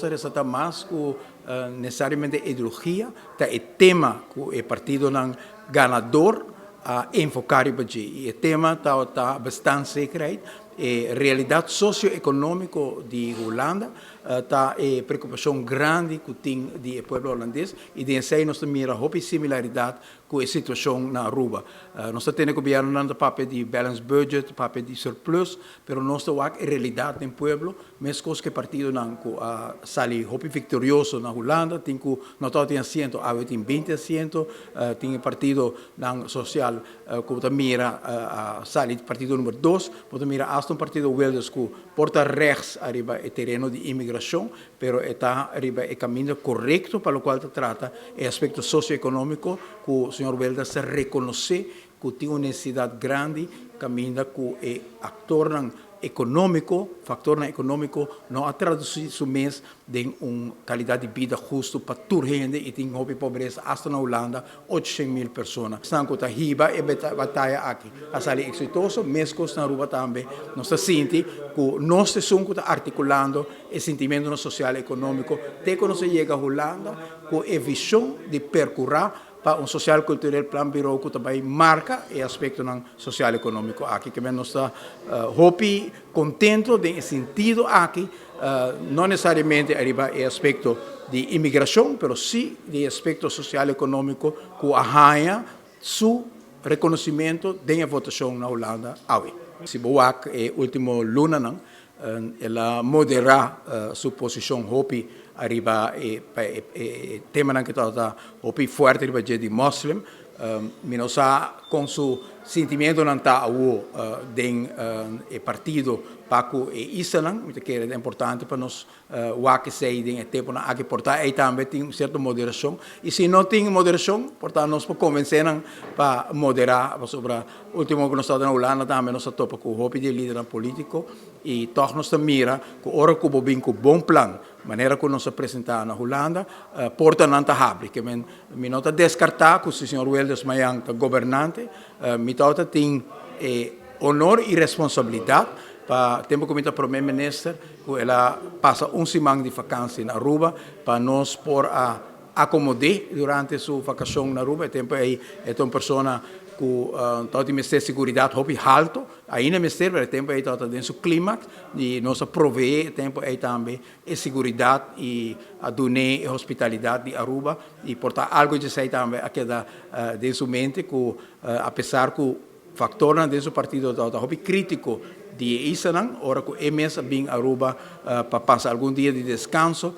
Está mais com necessariamente ideologia, tá é tema que o partido não ganador a enfocar e o tema tá bastante secreto. A realidade socioeconômica de Holanda tá é preocupação grande que tem do povo holandês e de sei nós mira hope similaridade com a situação na Aruba. Nós temos governo no papel de balance budget, papel de surplus, pero nós temos a realidade no povo, mesmo que o partido não sali hope vitorioso na Holanda, tem que não tem assento, tem 20 assento, tem partido não social que mira sali partido número 2, que mira um partido Wilders que porta rechts arriba o terreno de imigração, pero está arriba o caminho correto para o qual se trata o aspecto socioeconômico que o senhor Wilders se reconhece que tem uma necessidade grande, caminha com o fator econômico não a traduzir somente em uma qualidade de vida justa para toda a gente e tem uma pobreza hasta na Holanda 800.000 pessoas. Estão com a riba e batalha aqui. A sala é exitosa, mesmo na Aruba também. Nós sentimos que nós estamos articulando o sentimento social e econômico. Até quando se chega a Holanda, com a visão de percorrer para um social cultural plan bureau que também marca o aspecto social econômico aqui que nós está hopi contento de sentido aqui não necessariamente arriba o aspecto de imigração, mas sim de aspecto social econômico que arranha seu reconhecimento da votação na Holanda hoje. Se boak é último luna não ela moderar sua posição hopi arriba tema que está hopi forte arriba de muslim minosa com seu sentimento não está den partido paco e Islam que é importante para nós o que sei den tempo na que portar aí também tem certa moderação e se não tem moderação portanto nós podemos convencer para moderar sobre o último que nós estamos na Holanda também nós topa com o hopi de líder político e toch nós mira que ora que bem com bom plano maneira que nós apresentar na Holanda porta não está abre que me nota descartar que o senhor Wilders Mayang governante me nota tem honor e responsabilidade para tempo que o primeiro-ministro ela passa semana de vacância na Aruba para nós por acomodar durante sua vacação na Aruba tempo aí é uma pessoa que todo o Ministério de Seguridade houve alto ainda Ministério mas tempo aí todo dentro do clima e nós prover tempo aí também a segurança e a donar a hospitalidade de Aruba e portar algo de sei também aqui da dentro mente que apesar que o factor dentro do partido está houve crítico de Islam, ora que é mesmo bem Aruba para passar algum dia de descanso,